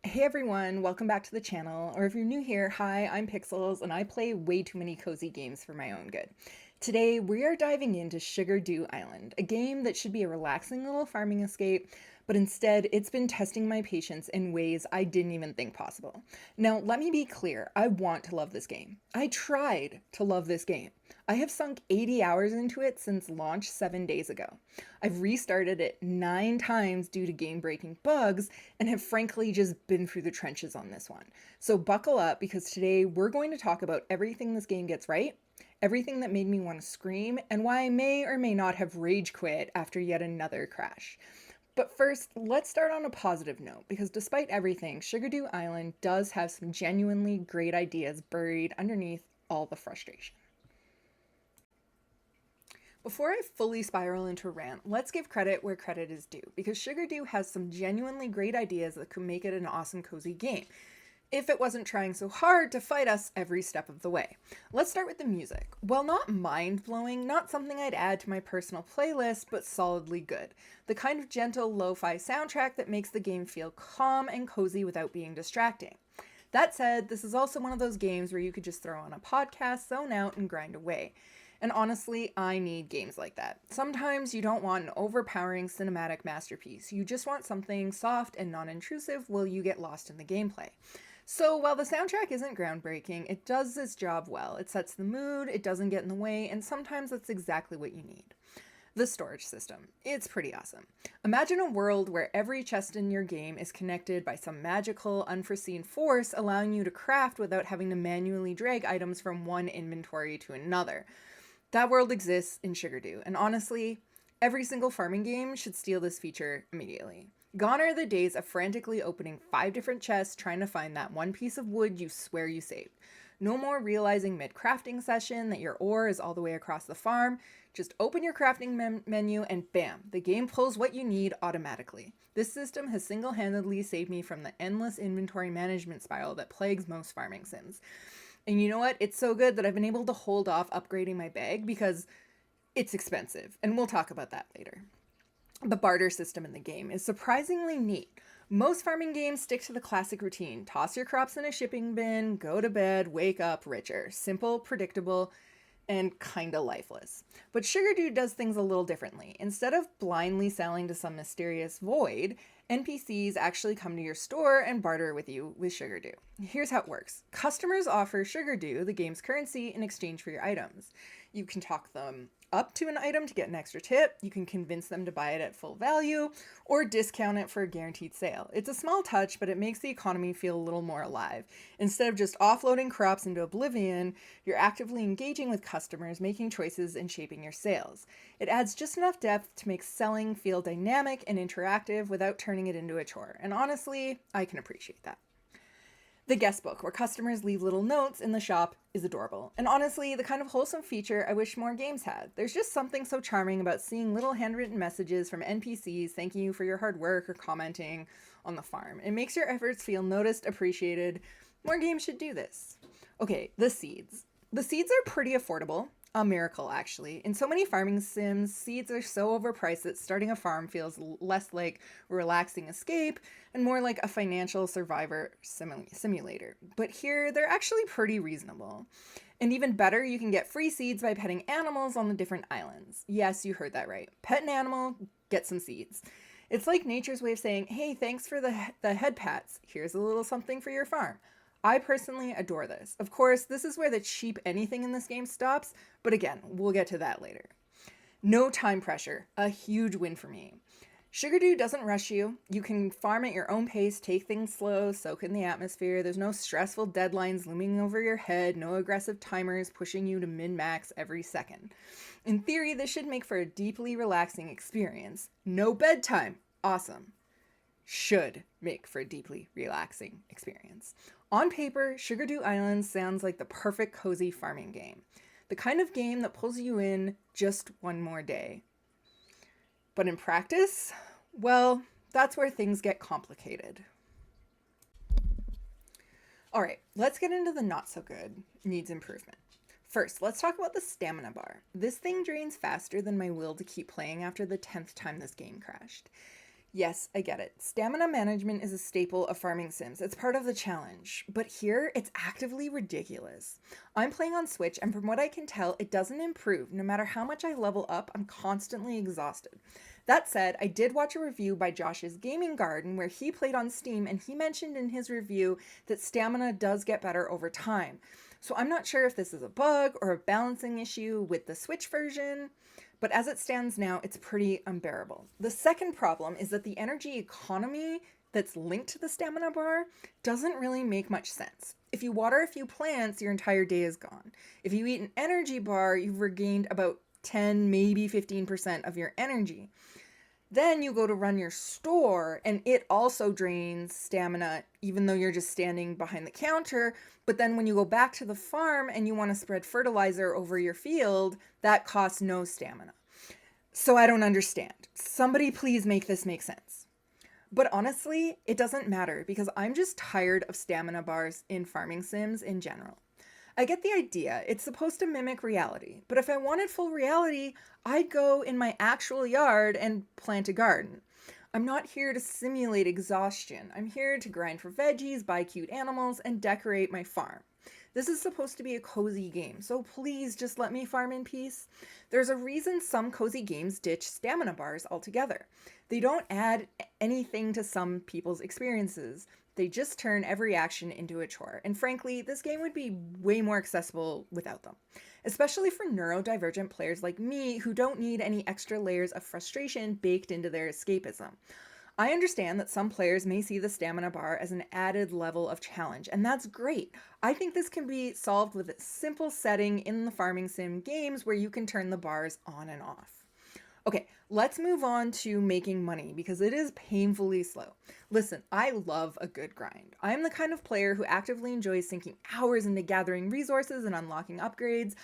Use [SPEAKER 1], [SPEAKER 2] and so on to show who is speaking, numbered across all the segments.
[SPEAKER 1] Hey everyone, welcome back to the channel, or if you're new here, hi, I'm Pixels, and I play way too many cozy games for my own good. Today, we are diving into Sugardew Island, a game that should be a relaxing little farming escape, but instead, it's been testing my patience in ways I didn't even think possible. Now, let me be clear, I want to love this game. I tried to love this game. I have sunk 80 hours into it since launch 7 days ago. I've restarted it 9 times due to game-breaking bugs and have frankly just been through the trenches on this one. So buckle up because today we're going to talk about everything this game gets right, everything that made me want to scream, and why I may or may not have rage quit after yet another crash. But first, let's start on a positive note because despite everything, Sugardew Island does have some genuinely great ideas buried underneath all the frustration. Before I fully spiral into a rant, let's give credit where credit is due, because Sugardew has some genuinely great ideas that could make it an awesome cozy game, if it wasn't trying so hard to fight us every step of the way. Let's start with the music. While not mind-blowing, not something I'd add to my personal playlist, but solidly good. The kind of gentle lo-fi soundtrack that makes the game feel calm and cozy without being distracting. That said, this is also one of those games where you could just throw on a podcast, zone out, and grind away. And honestly, I need games like that. Sometimes you don't want an overpowering cinematic masterpiece. You just want something soft and non-intrusive while you get lost in the gameplay. So while the soundtrack isn't groundbreaking, it does its job well. It sets the mood, it doesn't get in the way, and sometimes that's exactly what you need. The storage system. It's pretty awesome. Imagine a world where every chest in your game is connected by some magical, unforeseen force, allowing you to craft without having to manually drag items from one inventory to another. That world exists in Sugardew, and honestly, every single farming game should steal this feature immediately. Gone are the days of frantically opening 5 different chests trying to find that one piece of wood you swear you saved. No more realizing mid-crafting session that your ore is all the way across the farm. Just open your crafting menu and bam, the game pulls what you need automatically. This system has single-handedly saved me from the endless inventory management spiral that plagues most farming sims. And you know what? It's so good that I've been able to hold off upgrading my bag because it's expensive, and we'll talk about that later. The barter system in the game is surprisingly neat. Most farming games stick to the classic routine. Toss your crops in a shipping bin, go to bed, wake up richer. Simple, predictable, and kinda lifeless. But Sugardew does things a little differently. Instead of blindly selling to some mysterious void, NPCs actually come to your store and barter with you with Sugardew. Here's how it works. Customers offer Sugardew, the game's currency, in exchange for your items. You can talk them up to an item to get an extra tip, you can convince them to buy it at full value, or discount it for a guaranteed sale. It's a small touch, but it makes the economy feel a little more alive. Instead of just offloading crops into oblivion, you're actively engaging with customers, making choices, and shaping your sales. It adds just enough depth to make selling feel dynamic and interactive without turning it into a chore. And honestly, I can appreciate that. The guest book, where customers leave little notes in the shop, is adorable. And honestly, the kind of wholesome feature I wish more games had. There's just something so charming about seeing little handwritten messages from NPCs thanking you for your hard work or commenting on the farm. It makes your efforts feel noticed, appreciated. More games should do this. Okay, the seeds. The seeds are pretty affordable. A miracle, actually. In so many farming sims, seeds are so overpriced that starting a farm feels less like a relaxing escape and more like a financial survivor simulator. But here, they're actually pretty reasonable. And even better, you can get free seeds by petting animals on the different islands. Yes, you heard that right. Pet an animal, get some seeds. It's like nature's way of saying, hey, thanks for the head pats. Here's a little something for your farm. I personally adore this. Of course, this is where the cheap anything in this game stops, but again, we'll get to that later. No time pressure, a huge win for me. Sugardew doesn't rush you. You can farm at your own pace, take things slow, soak in the atmosphere. There's no stressful deadlines looming over your head, no aggressive timers pushing you to min-max every second. In theory, this should make for a deeply relaxing experience. No bedtime. Awesome. Should make for a deeply relaxing experience. On paper, Sugardew Island sounds like the perfect cozy farming game. The kind of game that pulls you in just one more day. But in practice, well, that's where things get complicated. All right, let's get into the not so good needs improvement. First, let's talk about the stamina bar. This thing drains faster than my will to keep playing after the 10th time this game crashed. Yes, I get it. Stamina management is a staple of farming sims. It's part of the challenge. But here, it's actively ridiculous. I'm playing on Switch, and from what I can tell, it doesn't improve. No matter how much I level up, I'm constantly exhausted. That said, I did watch a review by Josh's Gaming Garden where he played on Steam, and he mentioned in his review that stamina does get better over time. So I'm not sure if this is a bug or a balancing issue with the Switch version, but as it stands now, it's pretty unbearable. The second problem is that the energy economy that's linked to the stamina bar doesn't really make much sense. If you water a few plants, your entire day is gone. If you eat an energy bar, you've regained about 10, maybe 15% of your energy. Then you go to run your store, and it also drains stamina, even though you're just standing behind the counter. But then when you go back to the farm and you want to spread fertilizer over your field, that costs no stamina. So I don't understand. Somebody please make this make sense. But honestly, it doesn't matter because I'm just tired of stamina bars in farming sims in general. I get the idea. It's supposed to mimic reality. But if I wanted full reality, I'd go in my actual yard and plant a garden. I'm not here to simulate exhaustion. I'm here to grind for veggies, buy cute animals, and decorate my farm. This is supposed to be a cozy game, so please just let me farm in peace. There's a reason some cozy games ditch stamina bars altogether. They don't add anything to some people's experiences. They just turn every action into a chore. And frankly, this game would be way more accessible without them. Especially for neurodivergent players like me who don't need any extra layers of frustration baked into their escapism. I understand that some players may see the stamina bar as an added level of challenge, and that's great. I think this can be solved with a simple setting in the farming sim games where you can turn the bars on and off. Okay, let's move on to making money because it is painfully slow. Listen, I love a good grind. I am the kind of player who actively enjoys sinking hours into gathering resources and unlocking upgrades,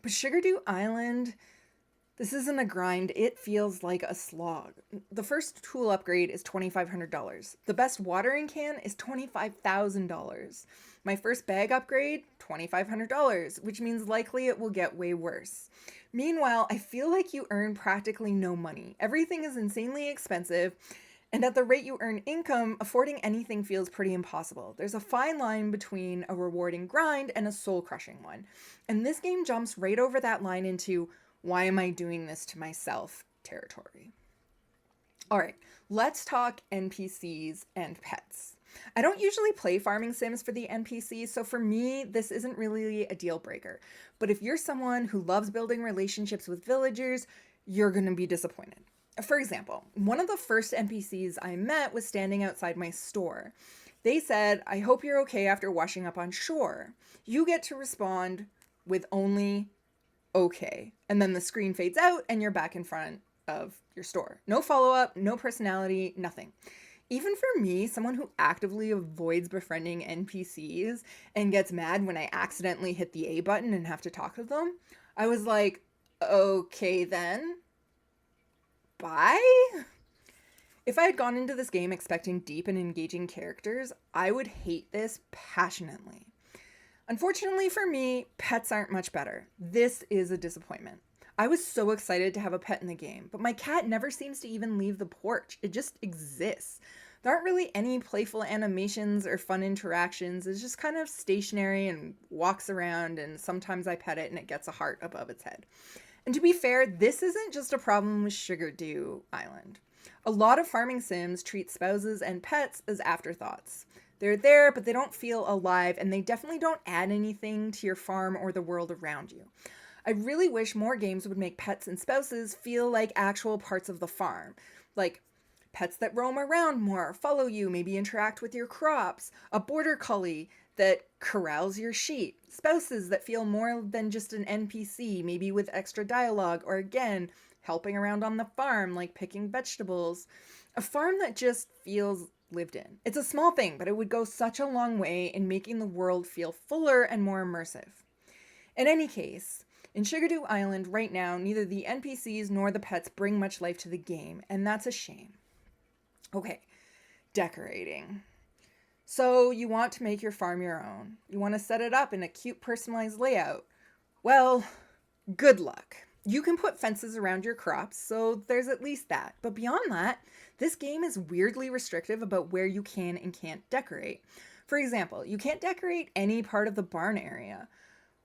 [SPEAKER 1] but Sugardew Island, this isn't a grind, it feels like a slog. The first tool upgrade is $2,500. The best watering can is $25,000. My first bag upgrade, $2,500, which means likely it will get way worse. Meanwhile, I feel like you earn practically no money. Everything is insanely expensive, and at the rate you earn income, affording anything feels pretty impossible. There's a fine line between a rewarding grind and a soul-crushing one. And this game jumps right over that line into why am I doing this to myself territory. All right, let's talk NPCs and pets. I don't usually play farming sims for the NPCs, so for me, this isn't really a deal breaker. But if you're someone who loves building relationships with villagers, you're going to be disappointed. For example, one of the first NPCs I met was standing outside my store. They said, "I hope you're okay after washing up on shore." You get to respond with only okay. And then the screen fades out and you're back in front of your store. No follow-up, no personality, nothing. Even for me, someone who actively avoids befriending NPCs and gets mad when I accidentally hit the A button and have to talk to them, I was like, okay then, bye? If I had gone into this game expecting deep and engaging characters, I would hate this passionately. Unfortunately for me, pets aren't much better. This is a disappointment. I was so excited to have a pet in the game, but my cat never seems to even leave the porch. It just exists. There aren't really any playful animations or fun interactions. It's just kind of stationary and walks around, and sometimes I pet it and it gets a heart above its head. And to be fair, this isn't just a problem with Sugardew Island. A lot of farming sims treat spouses and pets as afterthoughts. They're there, but they don't feel alive, and they definitely don't add anything to your farm or the world around you. I really wish more games would make pets and spouses feel like actual parts of the farm. Like pets that roam around more, follow you, maybe interact with your crops, a border collie that corrals your sheep, spouses that feel more than just an NPC, maybe with extra dialogue, or again, helping around on the farm, like picking vegetables. A farm that just feels lived in. It's a small thing, but it would go such a long way in making the world feel fuller and more immersive. In any case, in Sugardew Island right now, neither the NPCs nor the pets bring much life to the game, and that's a shame. Okay, decorating. So you want to make your farm your own. You want to set it up in a cute personalized layout. Well, good luck. You can put fences around your crops, so there's at least that. But beyond that, this game is weirdly restrictive about where you can and can't decorate. For example, you can't decorate any part of the barn area.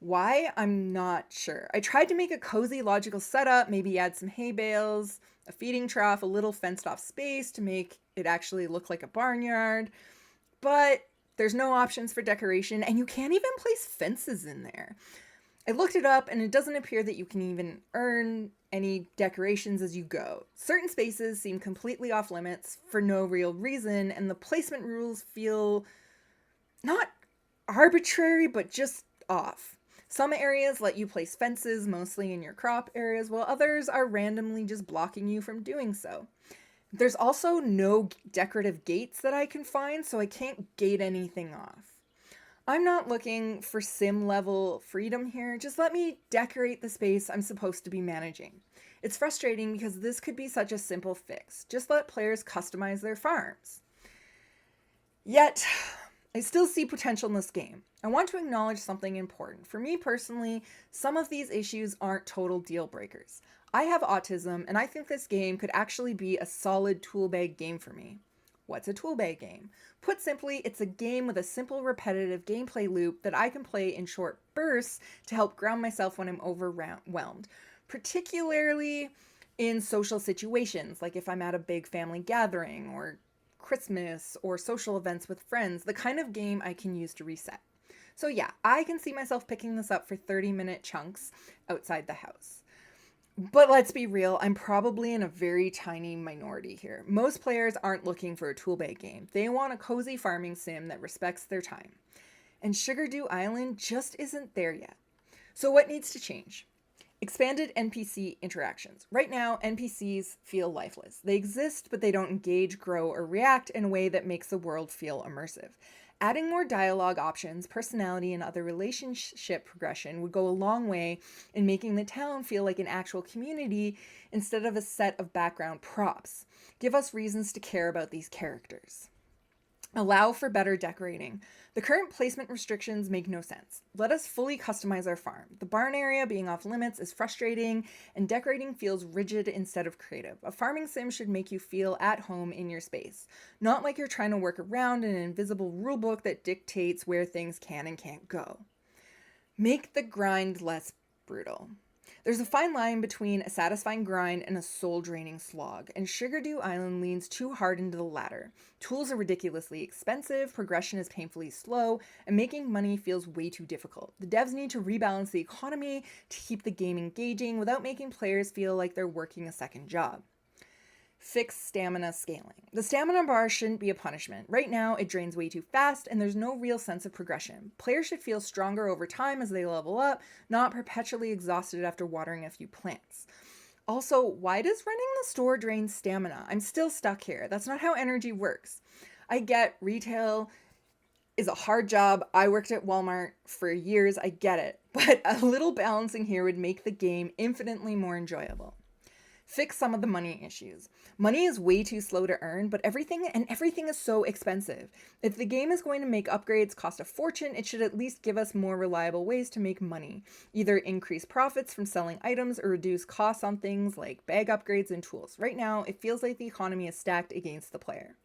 [SPEAKER 1] Why? I'm not sure. I tried to make a cozy, logical setup, maybe add some hay bales, a feeding trough, a little fenced off space to make it actually look like a barnyard, but there's no options for decoration, and you can't even place fences in there. I looked it up, and it doesn't appear that you can even earn any decorations as you go. Certain spaces seem completely off limits for no real reason, and the placement rules feel not arbitrary, but just off. Some areas let you place fences, mostly in your crop areas, while others are randomly just blocking you from doing so. There's also no decorative gates that I can find, so I can't gate anything off. I'm not looking for sim level freedom here, just let me decorate the space I'm supposed to be managing. It's frustrating because this could be such a simple fix. Just let players customize their farms. Yet, I still see potential in this game. I want to acknowledge something important. For me personally, some of these issues aren't total deal breakers. I have autism, and I think this game could actually be a solid tool bag game for me. What's a tool bag game? Put simply, it's a game with a simple, repetitive gameplay loop that I can play in short bursts to help ground myself when I'm overwhelmed, particularly in social situations, like if I'm at a big family gathering or Christmas or social events with friends, the kind of game I can use to reset. So yeah, I can see myself picking this up for 30-minute chunks outside the house. But let's be real, I'm probably in a very tiny minority here. Most players aren't looking for a tool bag game. They want a cozy farming sim that respects their time. And Sugardew Island just isn't there yet. So what needs to change? Expanded NPC interactions. Right now, NPCs feel lifeless. They exist, but they don't engage, grow, or react in a way that makes the world feel immersive. Adding more dialogue options, personality, and other relationship progression would go a long way in making the town feel like an actual community instead of a set of background props. Give us reasons to care about these characters. Allow for better decorating. The current placement restrictions make no sense. Let us fully customize our farm. The barn area being off limits is frustrating, and decorating feels rigid instead of creative. A farming sim should make you feel at home in your space, not like you're trying to work around an invisible rulebook that dictates where things can and can't go. Make the grind less brutal. There's a fine line between a satisfying grind and a soul-draining slog, and Sugardew Island leans too hard into the latter. Tools are ridiculously expensive, progression is painfully slow, and making money feels way too difficult. The devs need to rebalance the economy to keep the game engaging without making players feel like they're working a second job. Fix stamina scaling. The stamina bar shouldn't be a punishment. Right now, it drains way too fast, and there's no real sense of progression. Players should feel stronger over time as they level up, not perpetually exhausted after watering a few plants. Also, why does running the store drain stamina? I'm still stuck here. That's not how energy works. I get retail is a hard job. I worked at Walmart for years. I get it. But a little balancing here would make the game infinitely more enjoyable. Fix some of the money issues. Money is way too slow to earn, but everything is so expensive. If the game is going to make upgrades cost a fortune, it should at least give us more reliable ways to make money. Either increase profits from selling items or reduce costs on things like bag upgrades and tools. Right now, it feels like the economy is stacked against the player.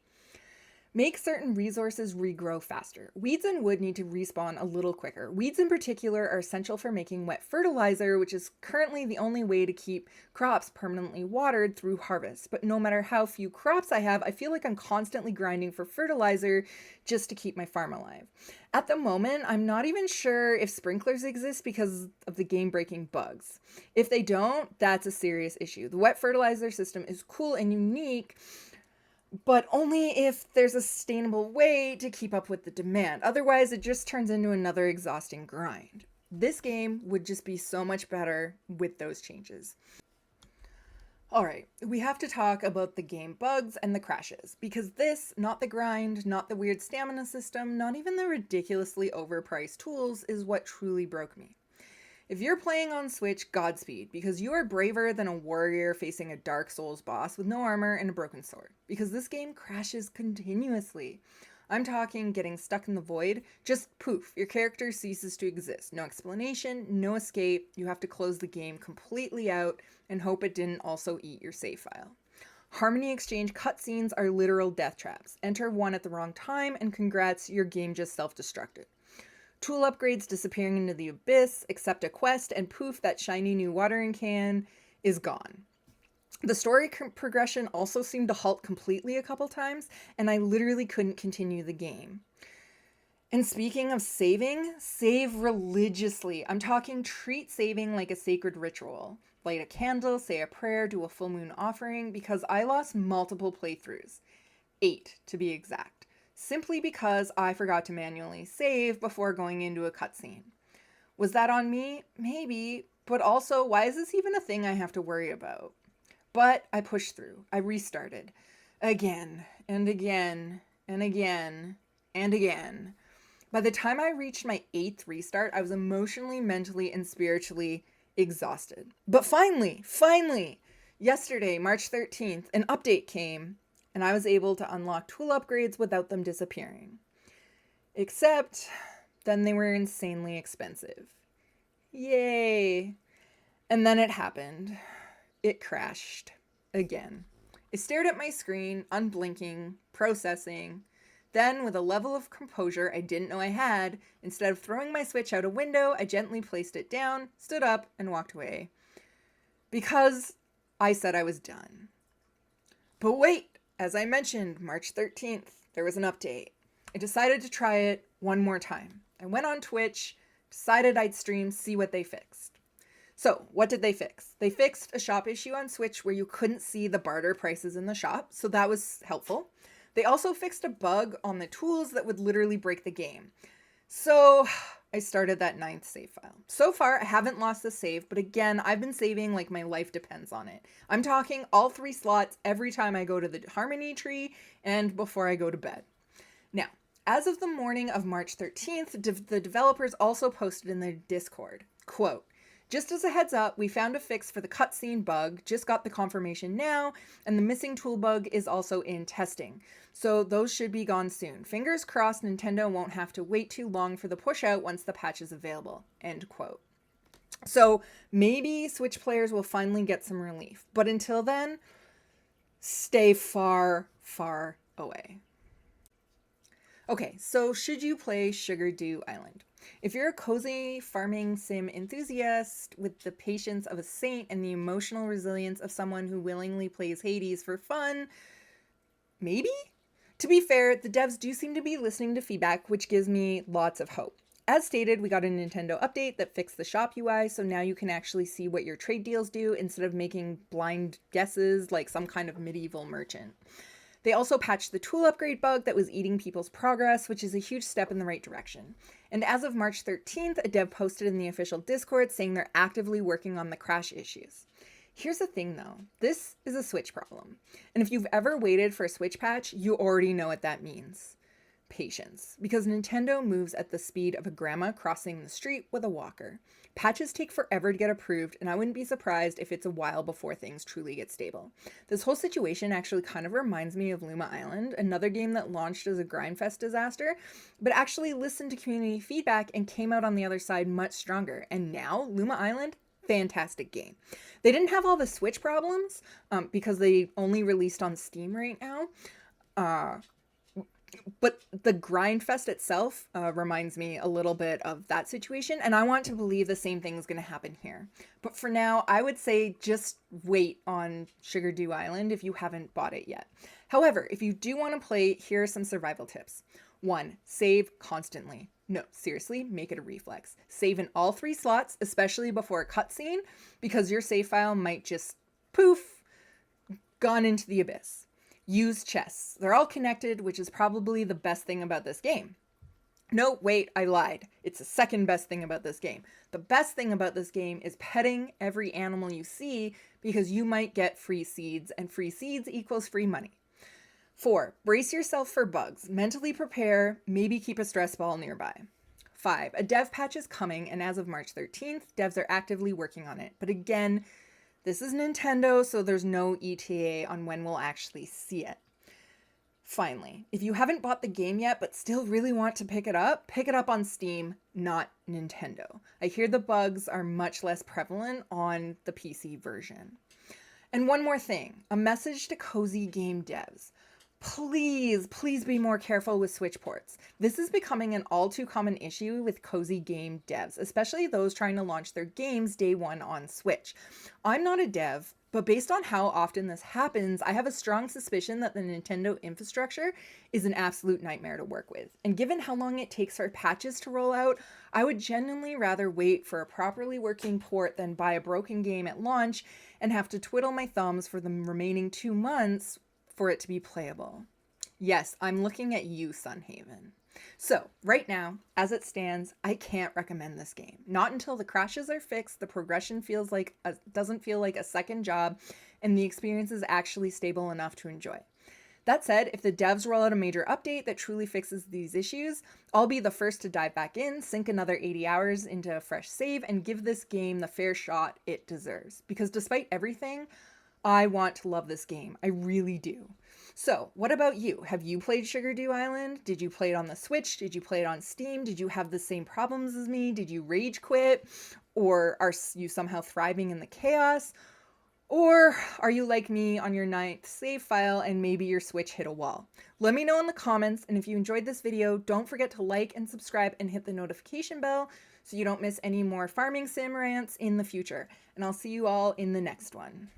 [SPEAKER 1] Make certain resources regrow faster. Weeds and wood need to respawn a little quicker. Weeds in particular are essential for making wet fertilizer, which is currently the only way to keep crops permanently watered through harvest. But no matter how few crops I have, I feel like I'm constantly grinding for fertilizer just to keep my farm alive. At the moment, I'm not even sure if sprinklers exist because of the game-breaking bugs. If they don't, that's a serious issue. The wet fertilizer system is cool and unique, but only if there's a sustainable way to keep up with the demand. Otherwise, it just turns into another exhausting grind. This game would just be so much better with those changes. Alright, we have to talk about the game bugs and the crashes, because this, not the grind, not the weird stamina system, not even the ridiculously overpriced tools, is what truly broke me. If you're playing on Switch, Godspeed, because you are braver than a warrior facing a Dark Souls boss with no armor and a broken sword, because this game crashes continuously. I'm talking getting stuck in the void. Just poof, your character ceases to exist. No explanation, no escape. You have to close the game completely out and hope it didn't also eat your save file. Harmony exchange cutscenes are literal death traps. Enter one at the wrong time and congrats, your game just self-destructed. Tool upgrades disappearing into the abyss, accept a quest, and poof, that shiny new watering can is gone. The story progression also seemed to halt completely a couple times, and I literally couldn't continue the game. And speaking of saving, save religiously. I'm talking treat saving like a sacred ritual. Light a candle, say a prayer, do a full moon offering, because I lost multiple playthroughs. 8 to be exact. Simply because I forgot to manually save before going into a cutscene. Was that on me? Maybe, but also, why is this even a thing I have to worry about? But I pushed through. I restarted. Again, and again, and again, and again. By the time I reached my 8th restart, I was emotionally, mentally, and spiritually exhausted. But finally, yesterday, March 13th, an update came, and I was able to unlock tool upgrades without them disappearing. Except, then they were insanely expensive. Yay! And then it happened. It crashed. Again. I stared at my screen, unblinking, processing. Then, with a level of composure I didn't know I had, instead of throwing my Switch out a window, I gently placed it down, stood up, and walked away. Because I said I was done. But wait! As I mentioned, March 13th, there was an update. I decided to try it one more time. I went on Twitch, decided I'd stream, see what they fixed. So, what did they fix? They fixed a shop issue on Switch where you couldn't see the barter prices in the shop, so that was helpful. They also fixed a bug on the tools that would literally break the game. So, I started that 9th save file. So far, I haven't lost the save, but again, I've been saving like my life depends on it. I'm talking all 3 slots every time I go to the Harmony tree and before I go to bed. Now, as of the morning of March 13th, the developers also posted in their Discord, quote, "Just as a heads up, we found a fix for the cutscene bug, just got the confirmation now, and the missing tool bug is also in testing. So those should be gone soon. Fingers crossed Nintendo won't have to wait too long for the push out once the patch is available." End quote. So maybe Switch players will finally get some relief. But until then, stay far, far away. Okay, so should you play Sugardew Island? If you're a cozy farming sim enthusiast with the patience of a saint and the emotional resilience of someone who willingly plays Hades for fun, maybe? To be fair, the devs do seem to be listening to feedback, which gives me lots of hope. As stated, we got a Nintendo update that fixed the shop UI, so now you can actually see what your trade deals do instead of making blind guesses like some kind of medieval merchant. They also patched the tool upgrade bug that was eating people's progress, which is a huge step in the right direction. And as of March 13th, a dev posted in the official Discord saying they're actively working on the crash issues. Here's the thing though, this is a Switch problem. And if you've ever waited for a Switch patch, you already know what that means. Patience. Because Nintendo moves at the speed of a grandma crossing the street with a walker. Patches take forever to get approved, and I wouldn't be surprised if it's a while before things truly get stable. This whole situation actually kind of reminds me of Luma Island, another game that launched as a grindfest disaster, but actually listened to community feedback and came out on the other side much stronger. And now, Luma Island, fantastic game. They didn't have all the Switch problems, because they only released on Steam right now. But the Grindfest itself reminds me a little bit of that situation, and I want to believe the same thing is going to happen here. But for now, I would say just wait on Sugardew Island if you haven't bought it yet. However, if you do want to play, here are some survival tips. 1. Save constantly. No, seriously, make it a reflex. Save in all 3 slots, especially before a cutscene, because your save file might just poof, gone into the abyss. Use chests. They're all connected, which is probably the best thing about this game. No, wait, I lied. It's the second best thing about this game. The best thing about this game is petting every animal you see, because you might get free seeds, and free seeds equals free money. 4. Brace yourself for bugs. Mentally prepare, maybe keep a stress ball nearby. 5. A dev patch is coming, and as of March 13th, devs are actively working on it. But again, this is Nintendo, so there's no ETA on when we'll actually see it. Finally, if you haven't bought the game yet but still really want to pick it up on Steam, not Nintendo. I hear the bugs are much less prevalent on the PC version. And one more thing, a message to cozy game devs. Please be more careful with Switch ports. This is becoming an all too common issue with cozy game devs, especially those trying to launch their games day one on Switch. I'm not a dev, but based on how often this happens, I have a strong suspicion that the Nintendo infrastructure is an absolute nightmare to work with. And given how long it takes for patches to roll out, I would genuinely rather wait for a properly working port than buy a broken game at launch and have to twiddle my thumbs for the remaining 2 months for it to be playable. Yes, I'm looking at you, Sunhaven. So, right now, as it stands, I can't recommend this game. Not until the crashes are fixed, the progression doesn't feel like a second job, and the experience is actually stable enough to enjoy. That said, if the devs roll out a major update that truly fixes these issues, I'll be the first to dive back in, sink another 80 hours into a fresh save, and give this game the fair shot it deserves. Because despite everything, I want to love this game. I really do. So, what about you? Have you played Sugardew Island? Did you play it on the Switch? Did you play it on Steam? Did you have the same problems as me? Did you rage quit? Or are you somehow thriving in the chaos? Or are you like me on your 9th save file and maybe your Switch hit a wall? Let me know in the comments, and if you enjoyed this video, don't forget to like and subscribe and hit the notification bell so you don't miss any more farming sim rants in the future. And I'll see you all in the next one.